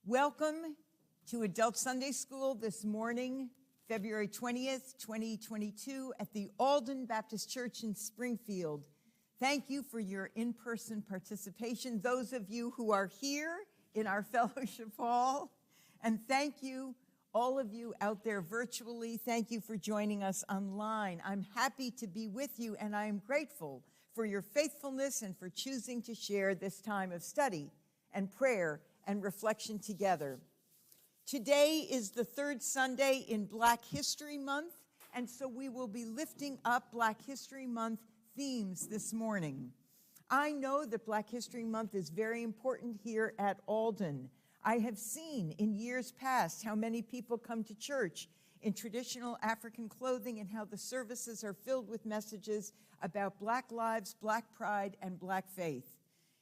Welcome to Adult Sunday School this morning, February 20th, 2022, at the AldenBaptistChurch in Springfield. Thank you for your in-person participation, those of you who are here in our fellowship hall, and thank you, all of you out there virtually. Thank you for joining us online. I'm happy to be with you, and I am grateful for your faithfulness and for choosing to share this time of study and prayer and reflection together. Today is the third Sunday in Black History Month, and so we will be lifting up Black History Month themes this morning. I know that Black History Month is very important here at Alden. I have seen in years past how many people come to church in traditional African clothing and how the services are filled with messages about Black lives, Black pride, and Black faith.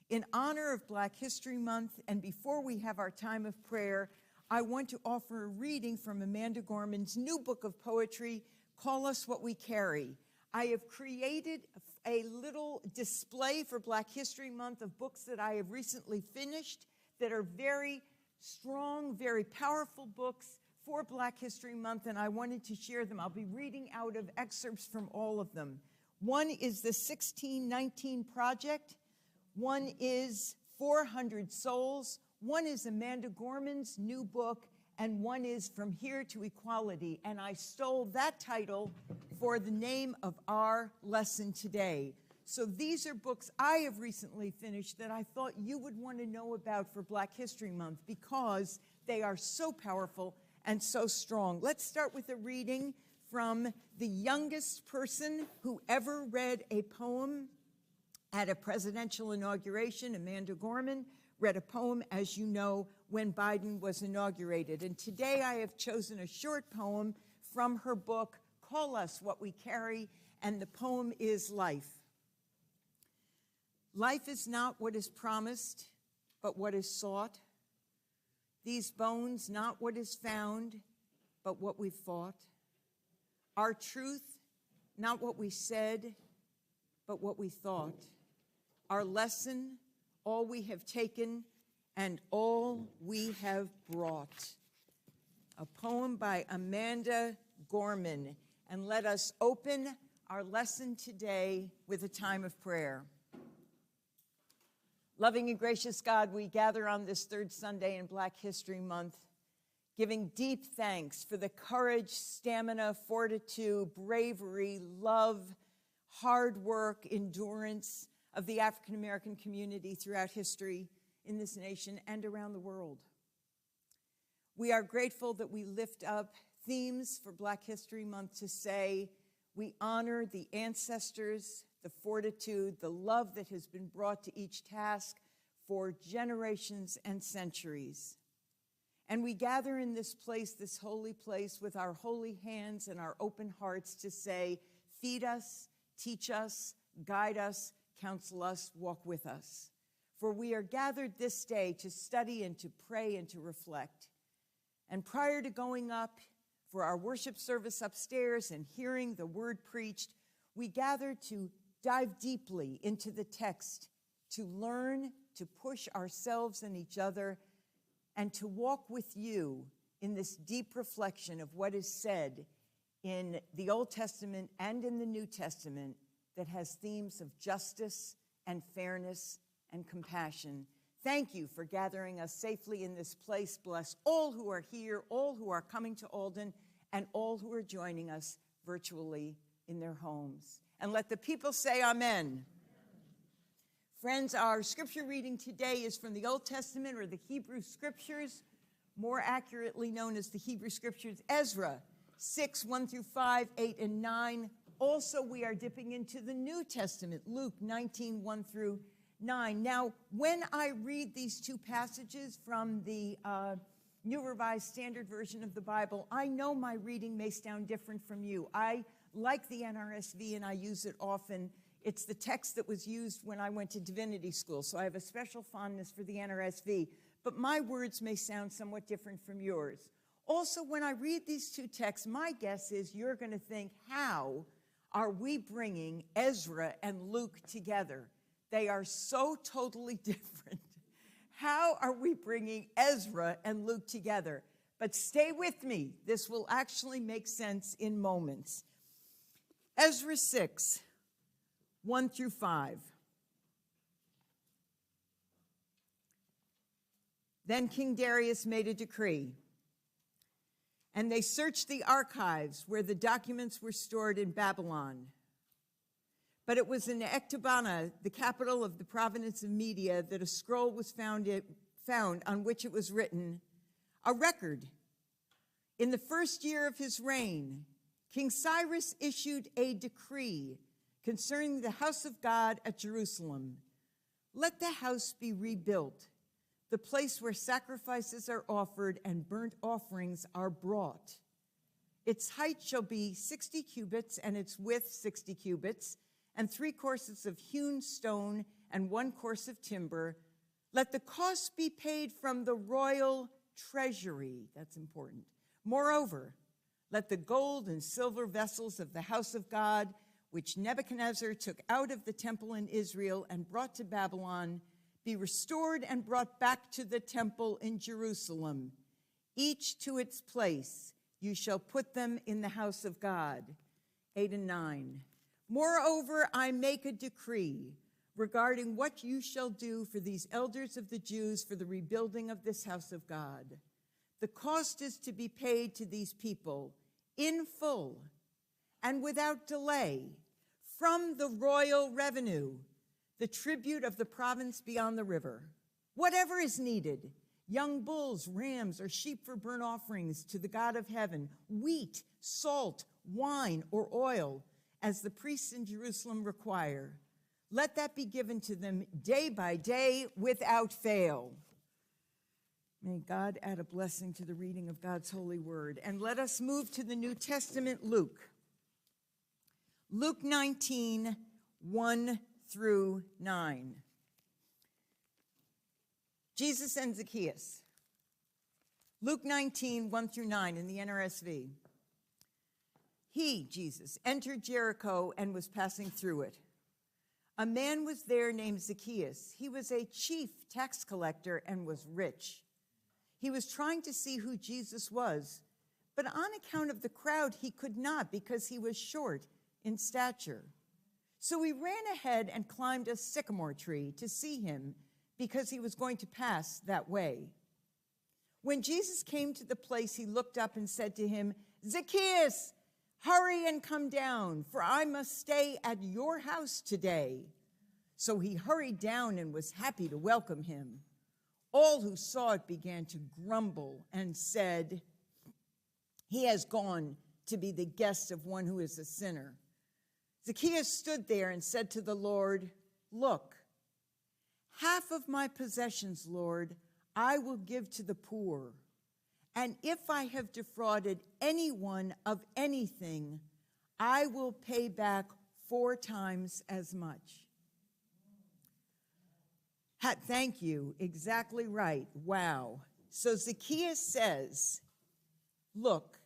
In honor of Black History Month, and before we have our time of prayer, I want to offer a reading from Amanda Gorman's new book of poetry, Call Us What We Carry. I have created a little display for Black History Month of books that I have recently finished that are very strong, very powerful books for Black History Month, and I wanted to share them. I'll be reading out of excerpts from all of them. One is the 1619 Project. One is 400 Souls. One is Amanda Gorman's new book, and one is From Here to Equality. And I stole that title for the name of our lesson today. So these are books I have recently finished that I thought you would want to know about for Black History Month because they are so powerful and so strong. Let's start with a reading from the youngest person who ever read a poem at a presidential inauguration. Amanda Gorman read a poem, as you know, when Biden was inaugurated. And today I have chosen a short poem from her book, Call Us What We Carry, and the poem is Life. Life is not what is promised, but what is sought. These bones, not what is found, but what we fought. Our truth, not what we said, but what we thought. Our lesson, all we have taken, and all we have brought. A poem by Amanda Gorman. And let us open our lesson today with a time of prayer. Loving and gracious God, we gather on this third Sunday in Black History Month, giving deep thanks for the courage, stamina, fortitude, bravery, love, hard work, endurance of the African American community throughout history in this nation and around the world. We are grateful that we lift up themes for Black History Month to say we honor the ancestors, the fortitude, the love that has been brought to each task for generations and centuries. And we gather in this place, this holy place, with our holy hands and our open hearts to say, feed us, teach us, guide us, counsel us, walk with us. For we are gathered this day to study and to pray and to reflect. And prior to going up for our worship service upstairs and hearing the word preached, we gather to dive deeply into the text, to learn, to push ourselves and each other, and to walk with you in this deep reflection of what is said in the Old Testament and in the New Testament that has themes of justice and fairness and compassion. Thank you for gathering us safely in this place. Bless all who are here, all who are coming to Alden, and all who are joining us virtually in their homes. And let the people say amen. Friends, our scripture reading today is from the Old Testament, or the Hebrew Scriptures, more accurately known as the Hebrew Scriptures, Ezra 6, 1 through 5, 8, and 9. Also, we are dipping into the New Testament, Luke 19, 1 through 9. Now, when I read these two passages from the New Revised Standard Version of the Bible, I know my reading may sound different from you. I like the NRSV, and I use it often. It's the text that was used when I went to divinity school, so I have a special fondness for the NRSV. But my words may sound somewhat different from yours. Also, when I read these two texts, my guess is you're going to think, how are we bringing Ezra and Luke together? They are so totally different. How are we bringing Ezra and Luke together? But stay with me. This will actually make sense in moments. Ezra 6, 1 through 5. Then King Darius made a decree, and they searched the archives where the documents were stored in Babylon. But it was in Ecbatana, the capital of the province of Media, that a scroll was found on which it was written, a record. In the first year of his reign, King Cyrus issued a decree concerning the house of God at Jerusalem. Let the house be rebuilt, the place where sacrifices are offered and burnt offerings are brought. Its height shall be 60 cubits, and its width 60 cubits, and 3 courses of hewn stone and 1 course of timber. Let the cost be paid from the royal treasury. That's important. Moreover, let the gold and silver vessels of the house of God, which Nebuchadnezzar took out of the temple in Israel and brought to Babylon, be restored and brought back to the temple in Jerusalem, each to its place. You shall put them in the house of God. 8 and 9. Moreover, I make a decree regarding what you shall do for these elders of the Jews for the rebuilding of this house of God. The cost is to be paid to these people in full and without delay from the royal revenue, the tribute of the province beyond the river. Whatever is needed, young bulls, rams, or sheep for burnt offerings to the God of heaven, wheat, salt, wine, or oil, as the priests in Jerusalem require. Let that be given to them day by day without fail. May God add a blessing to the reading of God's holy word. And let us move to the New Testament, Luke. Luke 19, 1 through 9. Jesus and Zacchaeus. Luke 19, 1 through 9 in the NRSV. He, Jesus, entered Jericho and was passing through it. A man was there named Zacchaeus. He was a chief tax collector and was rich. He was trying to see who Jesus was, but on account of the crowd, he could not because he was short in stature. So he ran ahead and climbed a sycamore tree to see him because he was going to pass that way. When Jesus came to the place, he looked up and said to him, Zacchaeus, hurry and come down, for I must stay at your house today. So he hurried down and was happy to welcome him. All who saw it began to grumble and said, he has gone to be the guest of one who is a sinner. Zacchaeus stood there and said to the Lord, look, half of my possessions, Lord, I will give to the poor. And if I have defrauded anyone of anything, I will pay back 4 times as much. Thank you. Exactly right. Wow. So Zacchaeus says, look,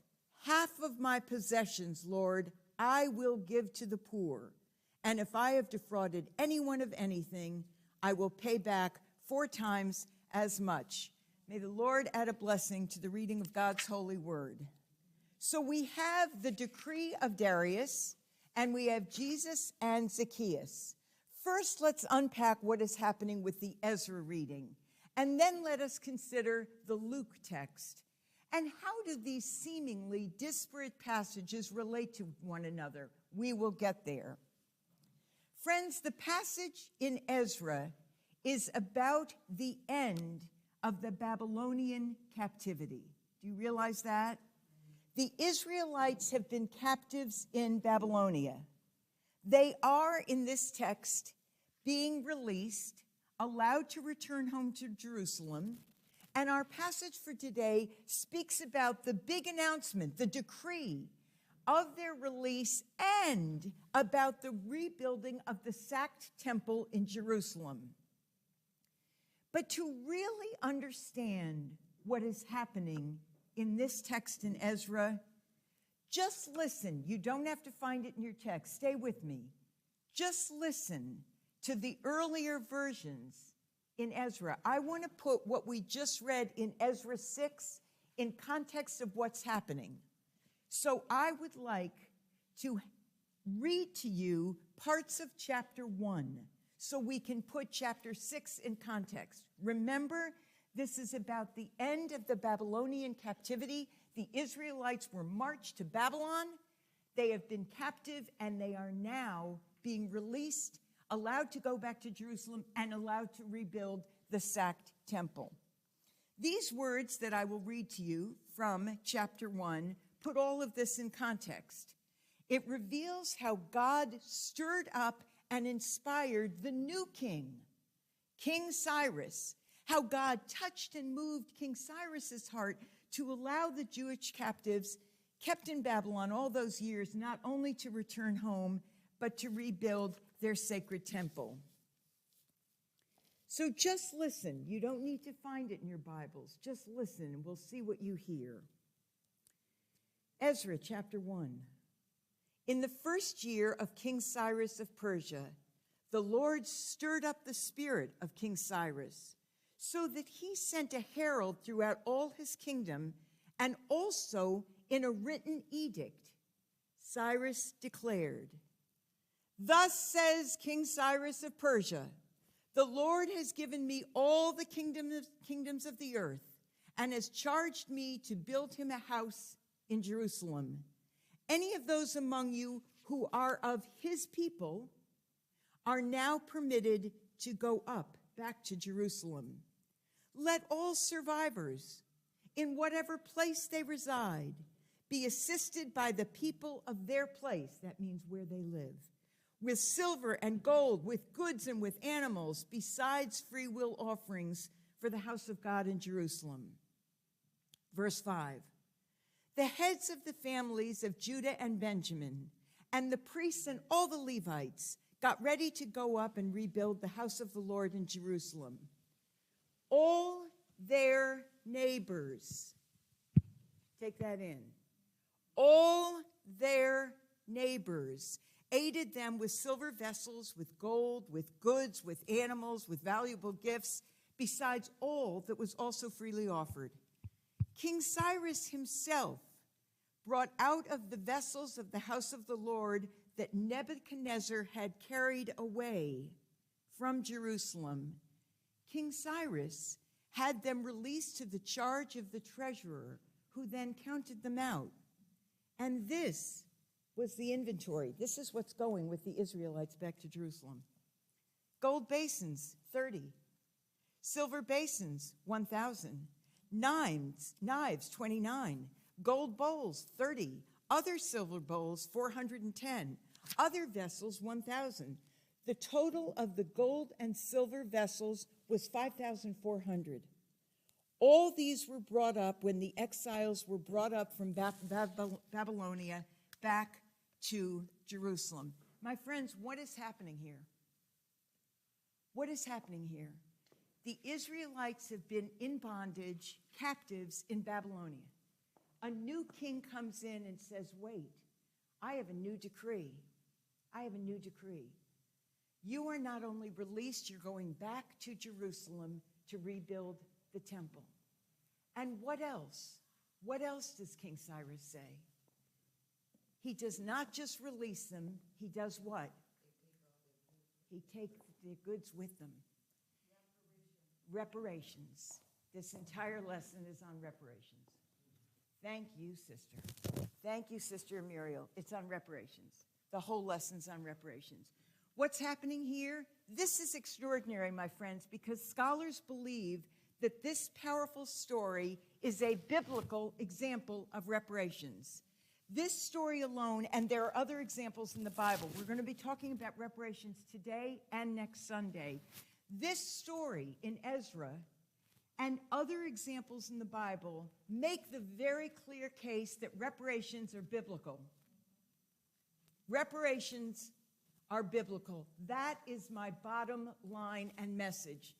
half of my possessions, Lord, I will give to the poor. And if I have defrauded anyone of anything, I will pay back 4 times as much. May the Lord add a blessing to the reading of God's holy word. So we have the decree of Darius, and we have Jesus and Zacchaeus. First, let's unpack what is happening with the Ezra reading, and then let us consider the Luke text. And how do these seemingly disparate passages relate to one another? We will get there. Friends, the passage in Ezra is about the end of the Babylonian captivity. Do you realize that? The Israelites have been captives in Babylonia. They are, in this text, being released, allowed to return home to Jerusalem. And our passage for today speaks about the big announcement, the decree of their release, and about the rebuilding of the sacked temple in Jerusalem. But to really understand what is happening in this text in Ezra, just listen. You don't have to find it in your text. Stay with me. Just listen to the earlier versions in Ezra. I want to put what we just read in Ezra 6 in context of what's happening. So I would like to read to you parts of chapter 1 so we can put chapter 6 in context. Remember, this is about the end of the Babylonian captivity. The Israelites were marched to Babylon. They have been captive, and they are now being released, allowed to go back to Jerusalem, and allowed to rebuild the sacked temple. These words that I will read to you from chapter 1 put all of this in context. It reveals how God stirred up and inspired the new king, King Cyrus, how God touched and moved King Cyrus's heart to allow the Jewish captives kept in Babylon all those years, not only to return home, but to rebuild their sacred temple. So just listen. You don't need to find it in your Bibles. Just listen, and we'll see what you hear. Ezra chapter 1. In the first year of King Cyrus of Persia, the Lord stirred up the spirit of King Cyrus, so that he sent a herald throughout all his kingdom, and also in a written edict. Cyrus declared, "Thus says King Cyrus of Persia, the Lord has given me all the kingdoms of the earth, and has charged me to build him a house in Jerusalem. Any of those among you who are of his people are now permitted to go up back to Jerusalem. Let all survivors, in whatever place they reside, be assisted by the people of their place," that means where they live, "with silver and gold, with goods and with animals, besides free will offerings for the house of God in Jerusalem." Verse 5. The heads of the families of Judah and Benjamin, and the priests and all the Levites, got ready to go up and rebuild the house of the Lord in Jerusalem. All their neighbors, take that in, all their neighbors aided them with silver vessels, with gold, with goods, with animals, with valuable gifts, besides all that was also freely offered. King Cyrus himself brought out of the vessels of the house of the Lord that Nebuchadnezzar had carried away from Jerusalem. King Cyrus had them released to the charge of the treasurer, who then counted them out. And this was the inventory. This is what's going with the Israelites back to Jerusalem. Gold basins, 30. Silver basins, 1,000. Knives, 29. Gold bowls, 30. Other silver bowls, 410. Other vessels, 1,000. The total of the gold and silver vessels was 5,400. All these were brought up when the exiles were brought up from Babylonia back to Jerusalem. My friends, what is happening here? What is happening here? The Israelites have been in bondage, captives in Babylonia. A new king comes in and says, wait, I have a new decree. I have a new decree. You are not only released, you're going back to Jerusalem to rebuild the temple. And what else? What else does King Cyrus say? He does not just release them, he does what? He takes the goods with them. Reparations. This entire lesson is on reparations. Thank you, sister. Thank you, Sister Muriel. It's on reparations. The whole lesson's on reparations. What's happening here? This is extraordinary, my friends, because scholars believe that this powerful story is a biblical example of reparations. This story alone, and there are other examples in the Bible. We're going to be talking about reparations today and next Sunday. This story in Ezra and other examples in the Bible make the very clear case that reparations are biblical. Reparations are biblical. That is my bottom line and message.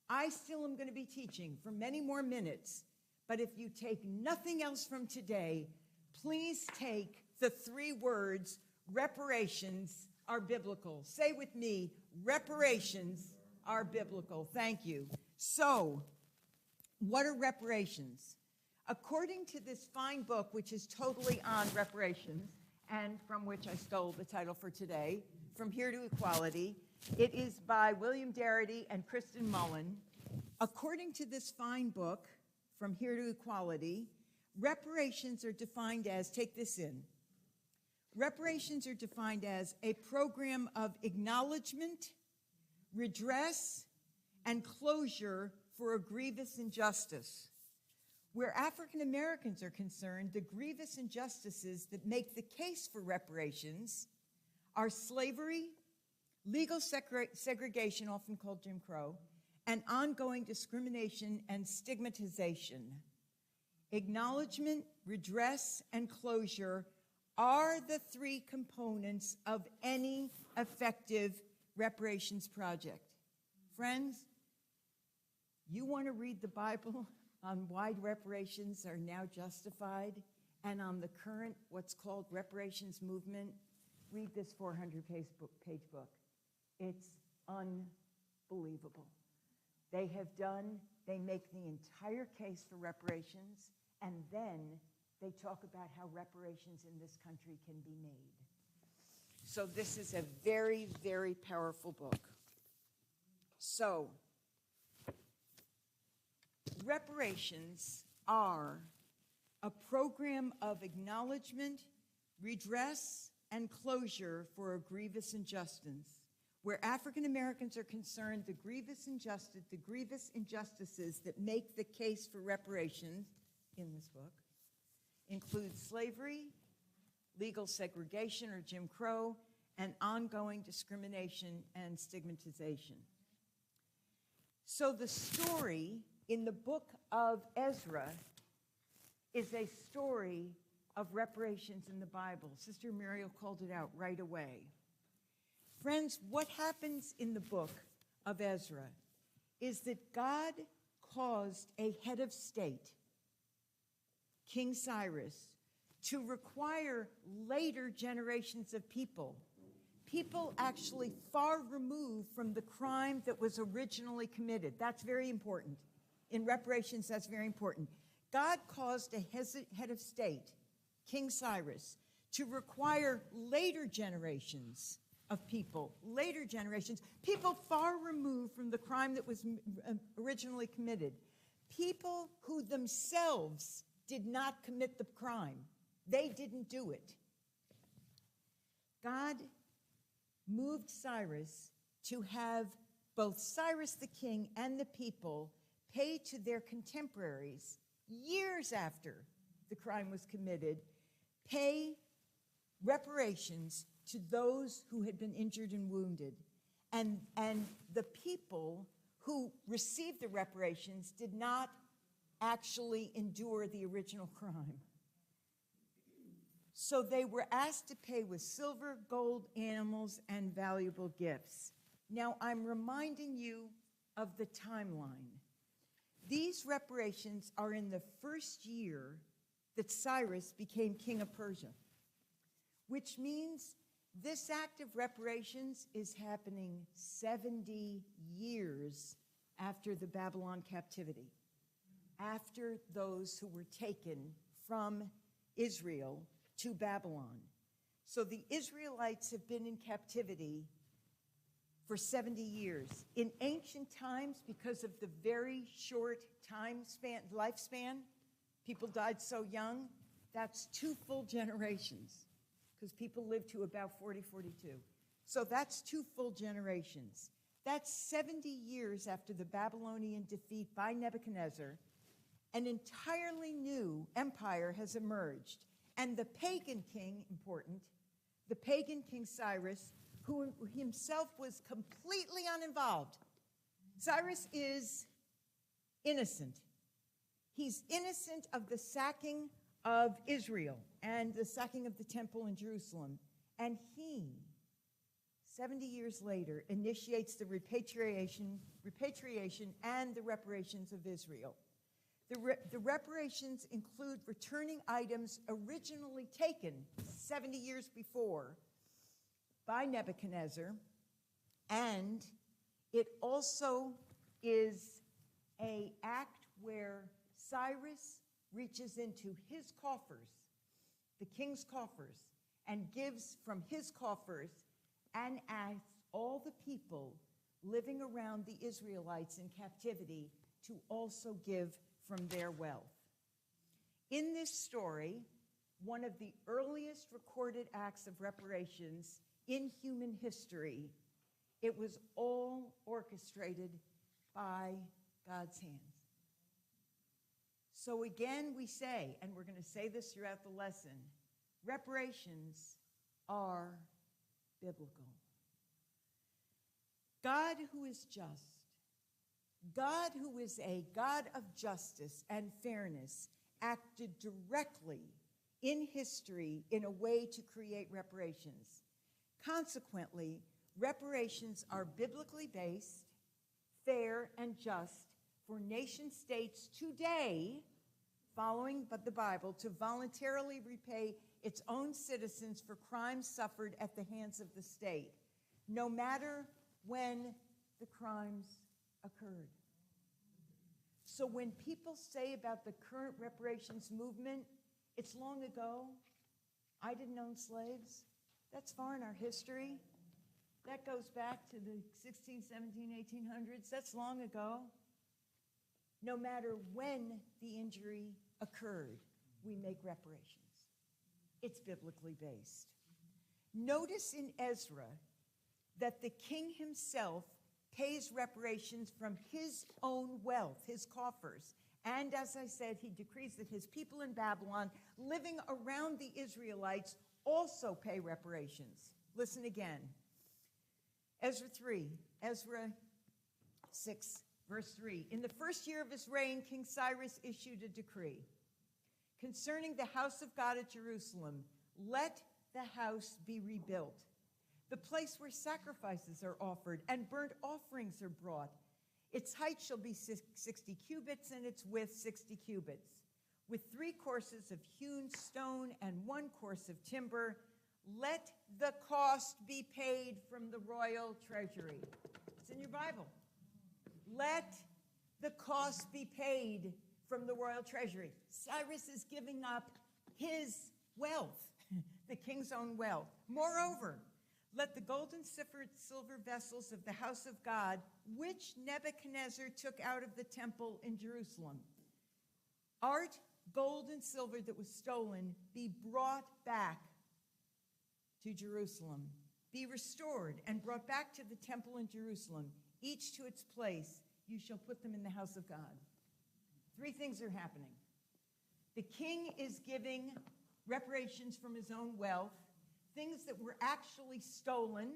I still am going to be teaching for many more minutes, but if you take nothing else from today, please take the 3 words, reparations are biblical. Say with me, reparations are biblical. Thank you. So, what are reparations? According to this fine book, which is totally on reparations, and from which I stole the title for today, From Here to Equality, it is by William Darity and Kristen Mullen. According to this fine book, From Here to Equality, reparations are defined as, take this in, reparations are defined as a program of acknowledgement, redress, and closure for a grievous injustice. Where African Americans are concerned, the grievous injustices that make the case for reparations are slavery, legal segregation, often called Jim Crow, and ongoing discrimination and stigmatization. Acknowledgement, redress, and closure are the three components of any effective reparations project. Friends, you want to read the Bible on why reparations are now justified and on the current, what's called reparations movement? Read this 400-page book. It's unbelievable. They make the entire case for reparations, and then they talk about how reparations in this country can be made. So this is a very, very powerful book. So, reparations are a program of acknowledgement, redress, and closure for a grievous injustice. Where African Americans are concerned, the grievous injustices that make the case for reparations in this book include slavery, legal segregation or Jim Crow, and ongoing discrimination and stigmatization. So the story in the book of Ezra is a story of reparations in the Bible. Sister Muriel called it out right away. Friends, what happens in the book of Ezra is that God caused a head of state, King Cyrus, to require later generations of people actually far removed from the crime that was originally committed. That's very important. In reparations, that's very important. God caused a head of state, King Cyrus, to require later generations of people far removed from the crime that was originally committed, people who themselves did not commit the crime. They didn't do it. God moved Cyrus to have both Cyrus the king and the people pay to their contemporaries years after the crime was committed, pay reparations to those who had been injured and wounded. And the people who received the reparations did not actually endure the original crime. So they were asked to pay with silver, gold, animals, and valuable gifts. Now, I'm reminding you of the timeline. These reparations are in the first year that Cyrus became king of Persia, which means this act of reparations is happening 70 years after the Babylon captivity, after those who were taken from Israel to Babylon. So the Israelites have been in captivity for 70 years. In ancient times, because of the very short lifespan, people died so young, that's 2 full generations, because people lived to about 40, 42. So that's 2 full generations. That's 70 years after the Babylonian defeat by Nebuchadnezzar. An entirely new empire has emerged. And the pagan king, important, the pagan King Cyrus, who himself was completely uninvolved. Cyrus is innocent. He's innocent of the sacking of Israel and the sacking of the temple in Jerusalem. And he, 70 years later, initiates the repatriation and the reparations of Israel. The reparations include returning items originally taken 70 years before by Nebuchadnezzar, and It also is an act where Cyrus reaches into his coffers, the king's coffers, and gives from his coffers and asks all the people living around the Israelites in captivity to also give from their wealth. In this story, one of the earliest recorded acts of reparations in human history, it was all orchestrated by God's hands. So again, we say, and we're going to say this throughout the lesson, reparations are biblical. God who is just, God who is a God of justice and fairness, acted directly in history in a way to create reparations. Consequently, reparations are biblically based, fair, and just for nation states today, following the Bible, to voluntarily repay its own citizens for crimes suffered at the hands of the state, no matter when the crimes occurred. So when people say about the current reparations movement, it's long ago, I didn't own slaves, that's far in our history. That goes back to the 16, 17, 1800s. That's long ago. No matter when the injury occurred, we make reparations. It's biblically based. Notice in Ezra that the king himself pays reparations from his own wealth, his coffers. And as I said, he decrees that his people in Babylon living around the Israelites also pay reparations. Listen again. Ezra 6, verse 3. In the first year of his reign, King Cyrus issued a decree concerning the house of God at Jerusalem. Let the house be rebuilt, the place where sacrifices are offered and burnt offerings are brought. Its height shall be 60 cubits and its width 60 cubits, with 3 courses of hewn stone and 1 course of timber. Let the cost be paid from the royal treasury. It's in your Bible. Let the cost be paid from the royal treasury. Cyrus is giving up his wealth, the king's own wealth. Moreover, let the gold and silver vessels of the house of God, which Nebuchadnezzar took out of the temple in Jerusalem, art, gold, and silver that was stolen, be brought back to Jerusalem, be restored and brought back to the temple in Jerusalem, each to its place. You shall put them in the house of God. 3 things are happening. The king is giving reparations from his own wealth, things that were actually stolen,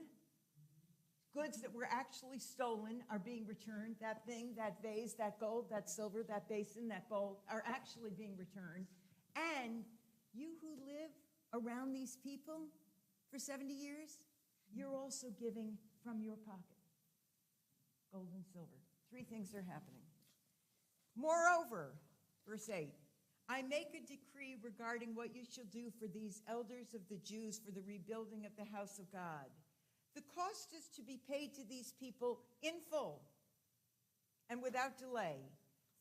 goods that were actually stolen are being returned. That thing, that vase, that gold, that silver, that basin, that bowl are actually being returned. And you who live around these people for 70 years, you're also giving from your pocket. Gold and silver. 3 things are happening. Moreover, verse 8, I make a decree regarding what you shall do for these elders of the Jews for the rebuilding of the house of God. The cost is to be paid to these people in full and without delay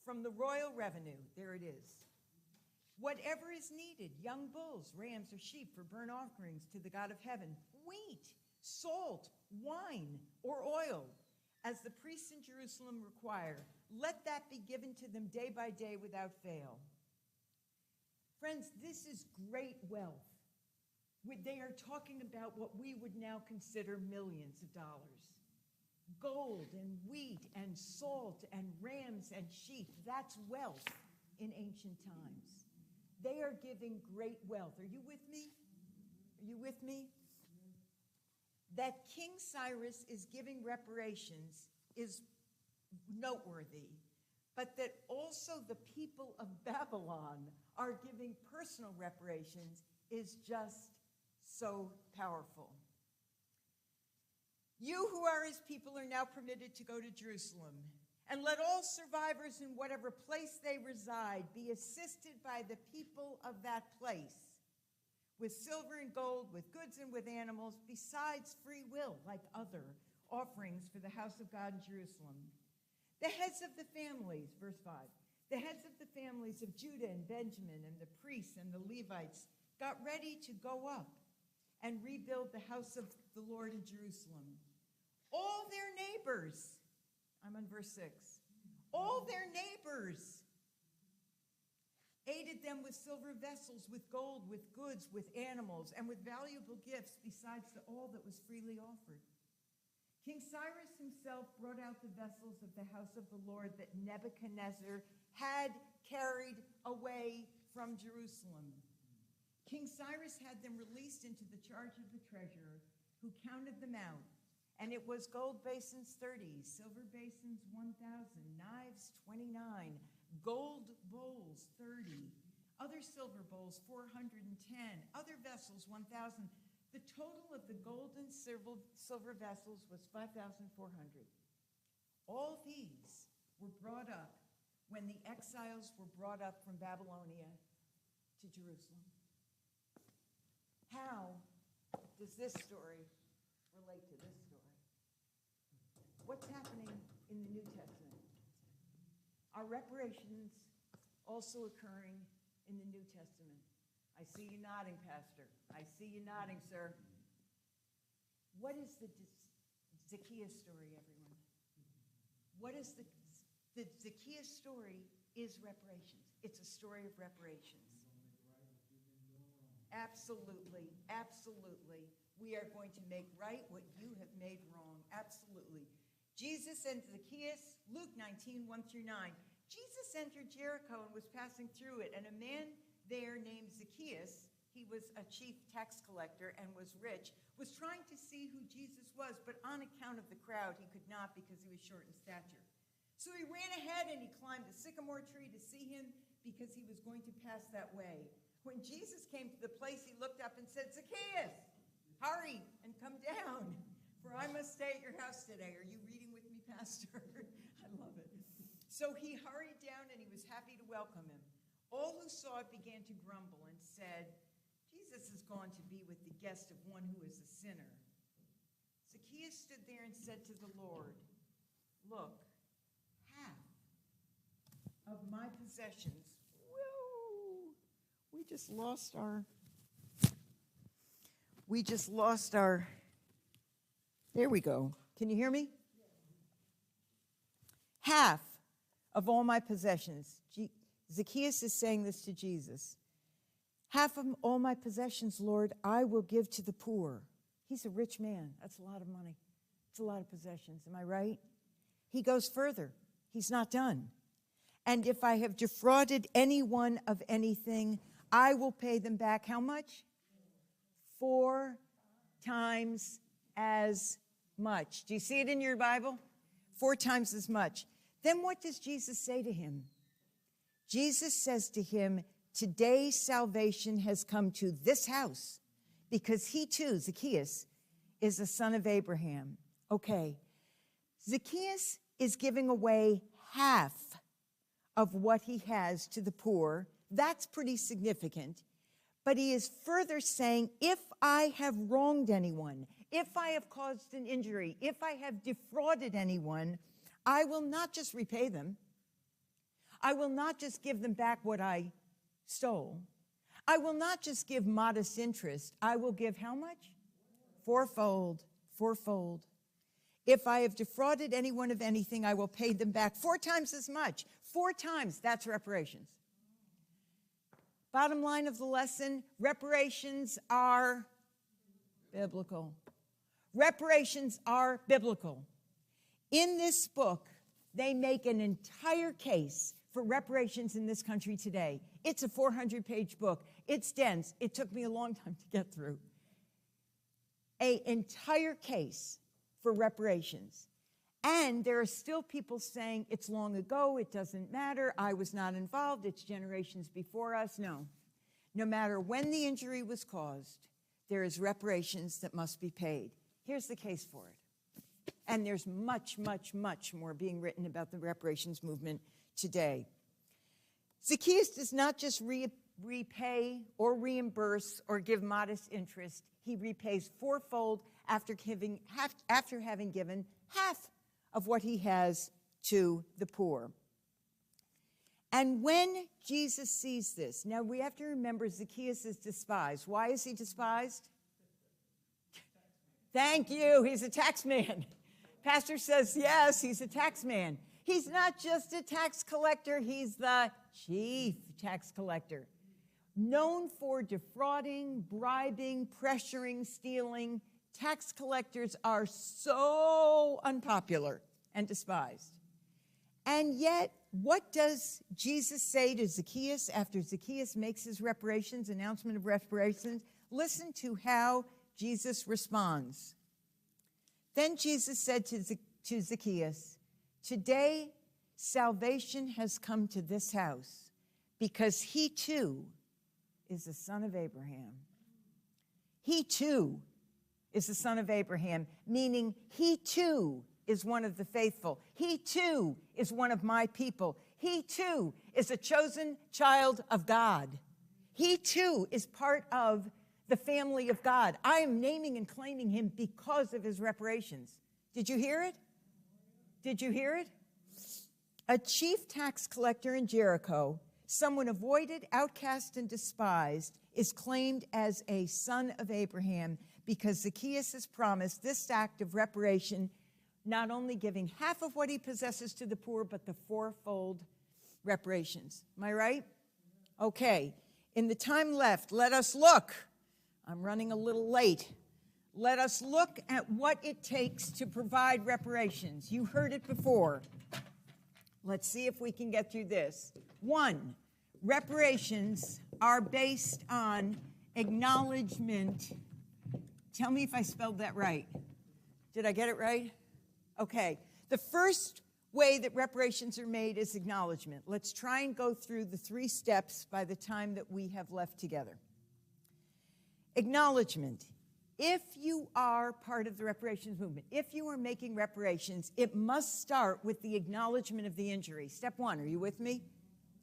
from the royal revenue. There it is. Whatever is needed, young bulls, rams, or sheep for burnt offerings to the God of heaven, wheat, salt, wine, or oil, as the priests in Jerusalem require, let that be given to them day by day without fail. Friends, this is great wealth. They are talking about what we would now consider millions of dollars. Gold and wheat and salt and rams and sheep, that's wealth in ancient times. They are giving great wealth. Are you with me? Are you with me? That King Cyrus is giving reparations is noteworthy, but that also the people of Babylon are giving personal reparations is just so powerful. You who are his people are now permitted to go to Jerusalem, and let all survivors in whatever place they reside be assisted by the people of that place with silver and gold, with goods and with animals, besides free will, like other offerings for the house of God in Jerusalem. The heads of the families, verse 5, the heads of the families of Judah and Benjamin and the priests and the Levites got ready to go up and rebuild the house of the Lord in Jerusalem. All their neighbors, I'm on verse 6, all their neighbors aided them with silver vessels, with gold, with goods, with animals, and with valuable gifts besides all that was freely offered. King Cyrus himself brought out the vessels of the house of the Lord that Nebuchadnezzar had carried away from Jerusalem. King Cyrus had them released into the charge of the treasurer, who counted them out. And it was gold basins 30, silver basins 1,000, knives 29, gold bowls 30, other silver bowls 410, other vessels 1,000. The total of the gold and silver vessels was 5,400. All these were brought up when the exiles were brought up from Babylonia to Jerusalem. How does this story relate to this story? What's happening in the New Testament? Are reparations also occurring in the New Testament? I see you nodding, Pastor. I see you nodding, sir. What is the Zacchaeus story, everyone? What is the Zacchaeus story is reparations. It's a story of reparations. Absolutely, absolutely. We are going to make right what you have made wrong. Absolutely. Jesus and Zacchaeus, Luke 19, 1 through 9. Jesus entered Jericho and was passing through it, and a man there named Zacchaeus, he was a chief tax collector and was rich, was trying to see who Jesus was, but on account of the crowd, he could not because he was short in stature. So he ran ahead and he climbed a sycamore tree to see him because he was going to pass that way. When Jesus came to the place, he looked up and said, Zacchaeus, hurry and come down, for I must stay at your house today. Are you reading with me, Pastor? I love it. So he hurried down and he was happy to welcome him. All who saw it began to grumble and said, Jesus is gone to be with the guest of one who is a sinner. Zacchaeus stood there and said to the Lord, look, half of my possessions. Whoa! We just lost our, there we go. Can you hear me? Half of all my possessions. Zacchaeus is saying this to Jesus. Half of all my possessions, Lord, I will give to the poor. He's a rich man. That's a lot of money. It's a lot of possessions. Am I right? He goes further. He's not done. And if I have defrauded anyone of anything, I will pay them back how much? 4 times as much. Do you see it in your Bible? 4 times as much. Then what does Jesus say to him? Jesus says to him, today salvation has come to this house because he too, Zacchaeus, is a son of Abraham. Okay, Zacchaeus is giving away half of what he has to the poor. That's pretty significant. But he is further saying, if I have wronged anyone, if I have caused an injury, if I have defrauded anyone, I will not just repay them. I will not just give them back what I stole. I will not just give modest interest. I will give how much? Fourfold. Fourfold. If I have defrauded anyone of anything, I will pay them back 4 times as much. 4 times, that's reparations. Bottom line of the lesson, reparations are biblical. Reparations are biblical. In this book, they make an entire case for reparations in this country today. It's a 400-page book. It's dense. It took me a long time to get through. An entire case for reparations. And there are still people saying, it's long ago, it doesn't matter, I was not involved, it's generations before us. No. No matter when the injury was caused, there is reparations that must be paid. Here's the case for it. And there's much, much, much more being written about the reparations movement today. Zacchaeus does not just repay or reimburse or give modest interest. He repays fourfold after having given half of what he has to the poor. And when Jesus sees this, now we have to remember Zacchaeus is despised. Why is he despised? Thank you. He's a tax man. Pastor says, yes, he's a tax man. He's not just a tax collector. He's the chief tax collector. Known for defrauding, bribing, pressuring, stealing, tax collectors are so unpopular and despised. And yet, what does Jesus say to Zacchaeus after Zacchaeus makes his reparations, announcement of reparations? Listen to how Jesus responds. Then Jesus said to Zacchaeus, "Today salvation has come to this house, because he too is the son of Abraham." He too is the son of Abraham, meaning he too is one of the faithful. He too is one of my people. He too is a chosen child of God. He too is part of the family of God. I am naming and claiming him because of his reparations. Did you hear it? Did you hear it? A chief tax collector in Jericho, someone avoided, outcast, and despised, is claimed as a son of Abraham because Zacchaeus has promised this act of reparation, not only giving half of what he possesses to the poor, but the fourfold reparations. Am I right? Okay. In the time left, let us look. I'm running a little late. Let us look at what it takes to provide reparations. You heard it before. Let's see if we can get through this. 1, reparations are based on acknowledgement. Tell me if I spelled that right. Did I get it right? Okay. The first way that reparations are made is acknowledgement. Let's try and go through the 3 steps by the time that we have left together. Acknowledgement. If you are part of the reparations movement, if you are making reparations, it must start with the acknowledgement of the injury. Step 1, are you with me?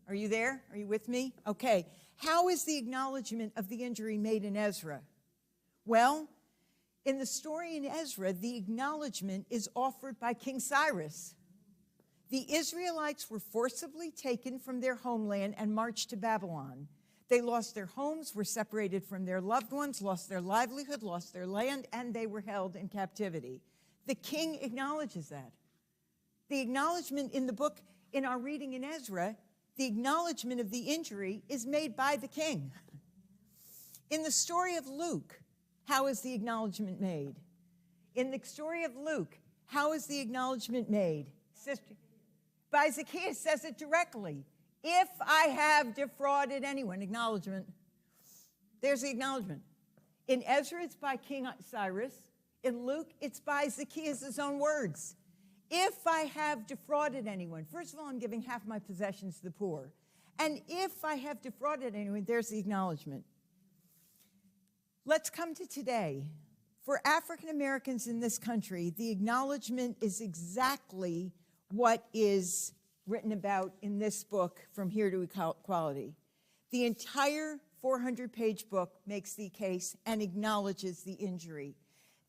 Are you there? Are you with me? Okay. How is the acknowledgement of the injury made in Ezra? Well, in the story in Ezra, the acknowledgement is offered by King Cyrus. The Israelites were forcibly taken from their homeland and marched to Babylon. They lost their homes, were separated from their loved ones, lost their livelihood, lost their land, and they were held in captivity. The king acknowledges that. The acknowledgement in the book, in our reading in Ezra, the acknowledgement of the injury is made by the king. In the story of Luke, how is the acknowledgement made? In the story of Luke, how is the acknowledgement made? Sister, by Zacchaeus says it directly. If I have defrauded anyone, acknowledgement. There's the acknowledgement. In Ezra, it's by King Cyrus. In Luke, it's by Zacchaeus' own words. If I have defrauded anyone, first of all, I'm giving half my possessions to the poor. And if I have defrauded anyone, there's the acknowledgement. Let's come to today. For African Americans in this country, the acknowledgement is exactly what is written about in this book, From Here to Equality. The entire 400-page book makes the case and acknowledges the injury.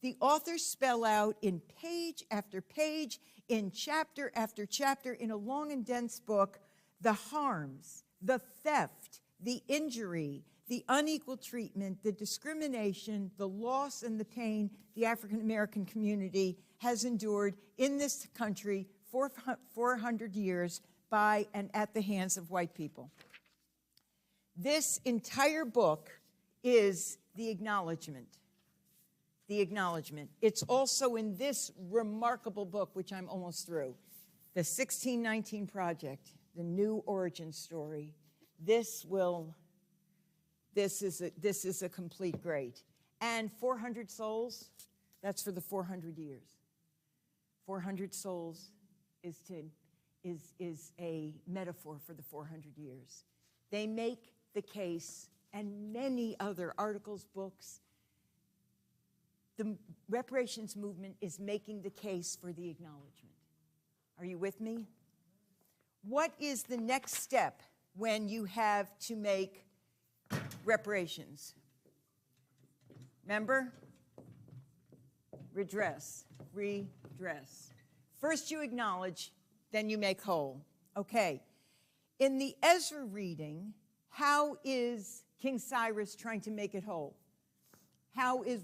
The authors spell out in page after page, in chapter after chapter, in a long and dense book, the harms, the theft, the injury, the unequal treatment, the discrimination, the loss, and the pain the African American community has endured in this country for 400 years by and at the hands of white people. This entire book is the acknowledgement. The acknowledgement. It's also in this remarkable book, which I'm almost through, the 1619 Project, the New Origin Story. This is a complete great. And 400 souls, that's for the 400 years. 400 souls is a metaphor for the 400 years. They make the case, and many other articles, books. The reparations movement is making the case for the acknowledgement. Are you with me? What is the next step when you have to make reparations? Remember? Redress. Redress. First you acknowledge, then you make whole. Okay. In the Ezra reading, how is King Cyrus trying to make it whole?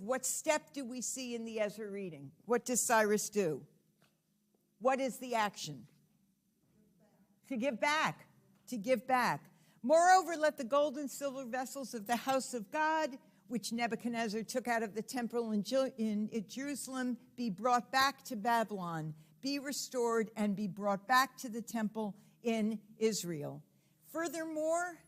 What step do we see in the Ezra reading? What does Cyrus do? What is the action? To give back. To give back. Moreover, let the gold and silver vessels of the house of God, which Nebuchadnezzar took out of the temple in Jerusalem, be brought back to Babylon, be restored, and be brought back to the temple in Israel. Furthermore,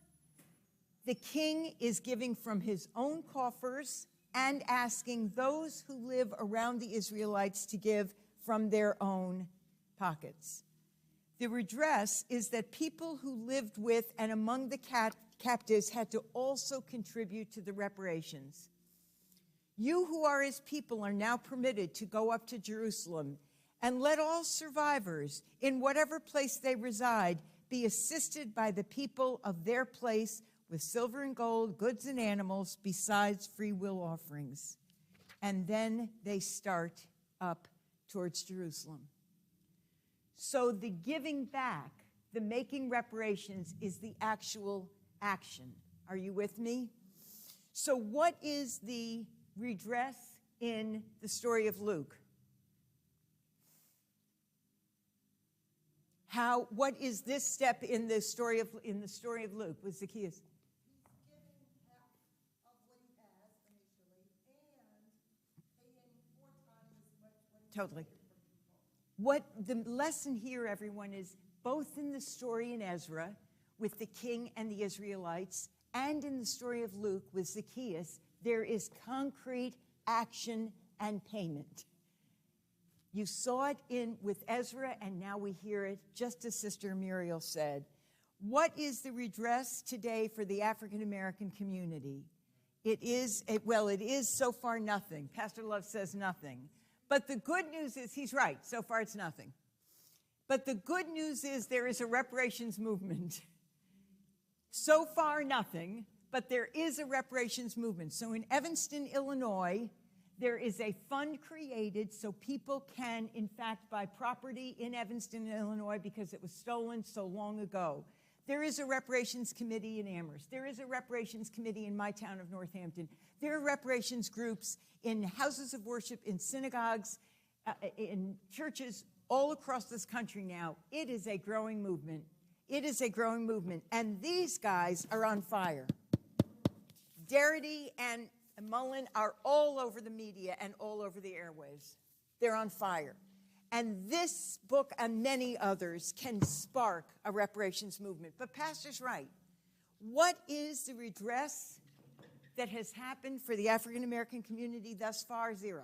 the king is giving from his own coffers and asking those who live around the Israelites to give from their own pockets. The redress is that people who lived with and among the captives had to also contribute to the reparations. You who are his people are now permitted to go up to Jerusalem, and let all survivors, in whatever place they reside, be assisted by the people of their place with silver and gold, goods and animals, besides free will offerings. And then they start up towards Jerusalem. So the giving back, the making reparations, is the actual action. Are you with me? So what is the redress in the story of Luke? What is this step in the story of Luke with Zacchaeus? He's giving half of what he has initially and paying 4 times as much what he Totally. What the lesson here, everyone, is both in the story in Ezra with the king and the Israelites and in the story of Luke with Zacchaeus, there is concrete action and payment. You saw it with Ezra, and now we hear it, just as Sister Muriel said. What is the redress today for the African American community? It is so far nothing. Pastor Love says nothing. But the good news is, he's right, so far it's nothing. But the good news is there is a reparations movement. So far nothing, but there is a reparations movement. So in Evanston, Illinois, there is a fund created so people can, in fact, buy property in Evanston, Illinois, because it was stolen so long ago. There is a reparations committee in Amherst. There is a reparations committee in my town of Northampton. There are reparations groups in houses of worship, in synagogues, in churches all across this country now. It is a growing movement. It is a growing movement. And these guys are on fire. Darity and Mullen are all over the media and all over the airwaves. They're on fire. And this book and many others can spark a reparations movement. But Pastor's right. What is the redress that has happened for the African American community thus far? 0.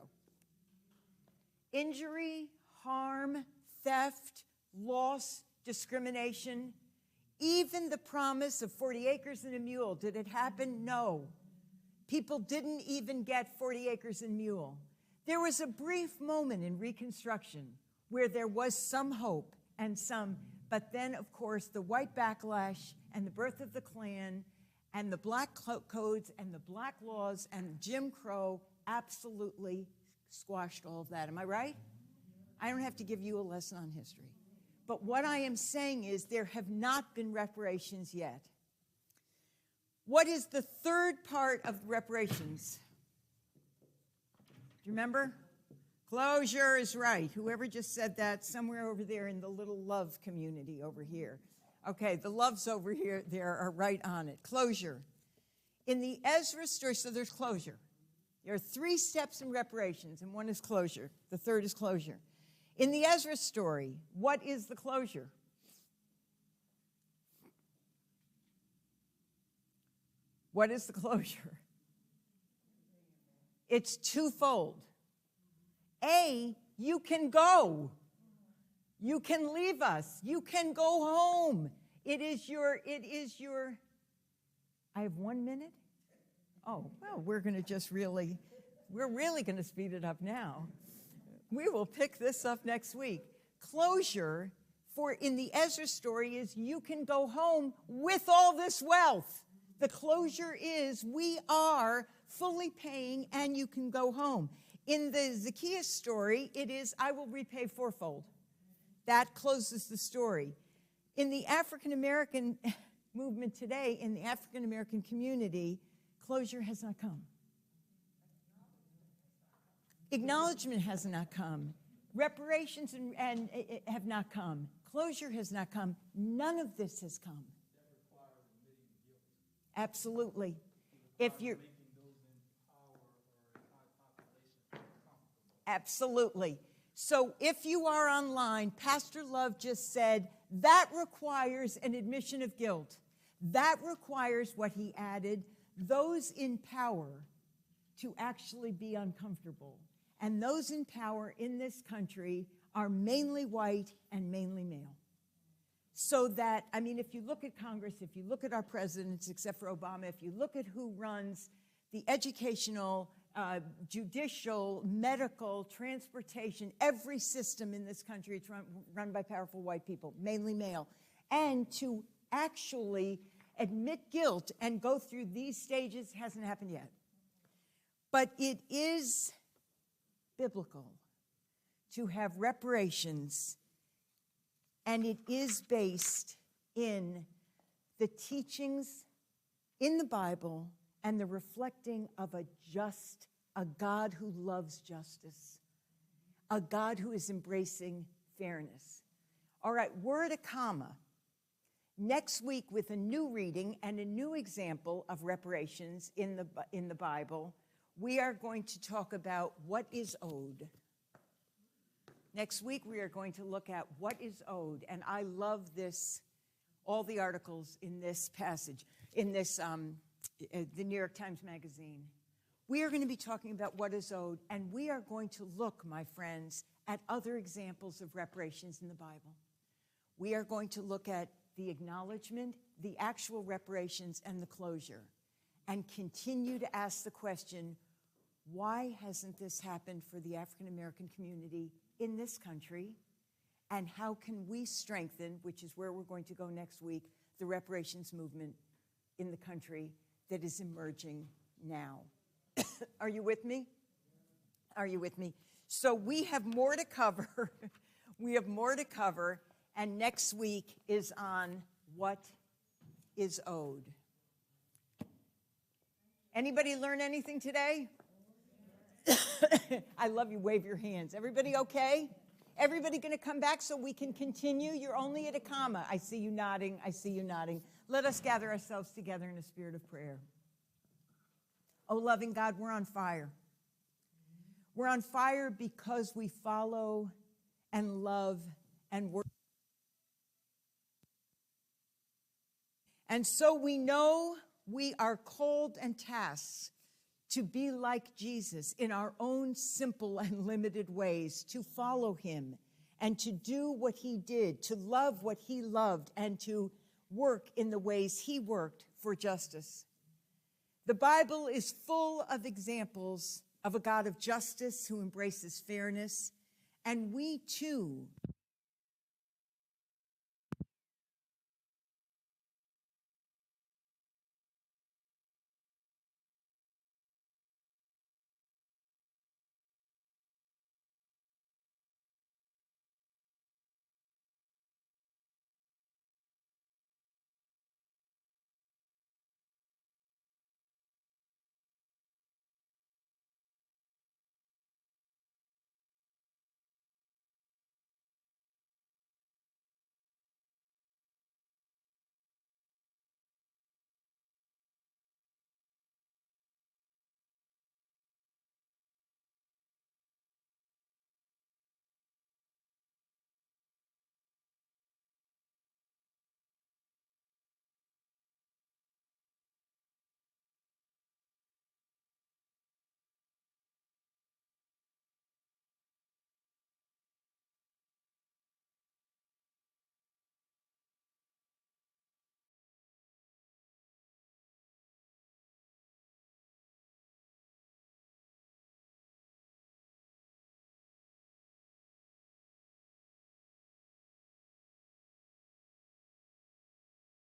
Injury, harm, theft, loss, discrimination, even the promise of 40 acres and a mule. Did it happen? No. People didn't even get 40 acres and mule. There was a brief moment in Reconstruction where there was some hope but then, of course, the white backlash and the birth of the Klan and the black codes and the black laws and Jim Crow absolutely squashed all of that. Am I right? I don't have to give you a lesson on history. But what I am saying is there have not been reparations yet. What is the third part of reparations? Do you remember? Closure is right. Whoever just said that, somewhere over there in the little love community over here. Okay, the loves over here, there are right on it. Closure. In the Ezra story, so there's closure. There are 3 steps in reparations, and one is closure. The third is closure. In the Ezra story, what is the closure? What is the closure? It's twofold. A, you can go. You can leave us. You can go home. It is your, I have 1 minute? Oh, well, we're really going to speed it up now. We will pick this up next week. Closure in the Ezra story is you can go home with all this wealth. The closure is we are fully paying and you can go home. In the Zacchaeus story, it is, I will repay fourfold. That closes the story. In the African American movement today, in the African American community, closure has not come. Acknowledgement has not come. Reparations and have not come. Closure has not come. None of this has come. Absolutely. If you're absolutely. So if you are online, Pastor Love just said that requires an admission of guilt. That requires what he added, those in power to actually be uncomfortable. And those in power in this country are mainly white and mainly male. So that, I mean, if you look at Congress, if you look at our presidents, except for Obama, if you look at who runs the educational, judicial, medical, transportation, every system in this country, it's run by powerful white people, mainly male. And to actually admit guilt and go through these stages hasn't happened yet. But it is biblical to have reparations, and it is based in the teachings in the Bible and the reflecting of a God who loves justice, a God who is embracing fairness. All right, we're at a comma. Next week, with a new reading and a new example of reparations in the Bible, we are going to talk about what is owed. Next week, we are going to look at what is owed. And I love this, all the articles in this passage, in this, the New York Times Magazine. We are going to be talking about what is owed, and we are going to look, my friends, at other examples of reparations in the Bible. We are going to look at the acknowledgement, the actual reparations, and the closure, and continue to ask the question, why hasn't this happened for the African American community in this country? And how can we strengthen, which is where we're going to go next week, the reparations movement in the country that is emerging now? Are you with me? Are you with me? So we have more to cover. We have more to cover. And next week is on what is owed. Anybody learn anything today? I love you. Wave your hands. Everybody okay? Everybody going to come back so we can continue? You're only at a comma. I see you nodding. I see you nodding. Let us gather ourselves together in a spirit of prayer. Oh, loving God, we're on fire. We're on fire because we follow and love and work. And so we know we are called and tasked to be like Jesus in our own simple and limited ways, to follow him and to do what he did, to love what he loved, and to work in the ways he worked for justice. The Bible is full of examples of a God of justice who embraces fairness, and we too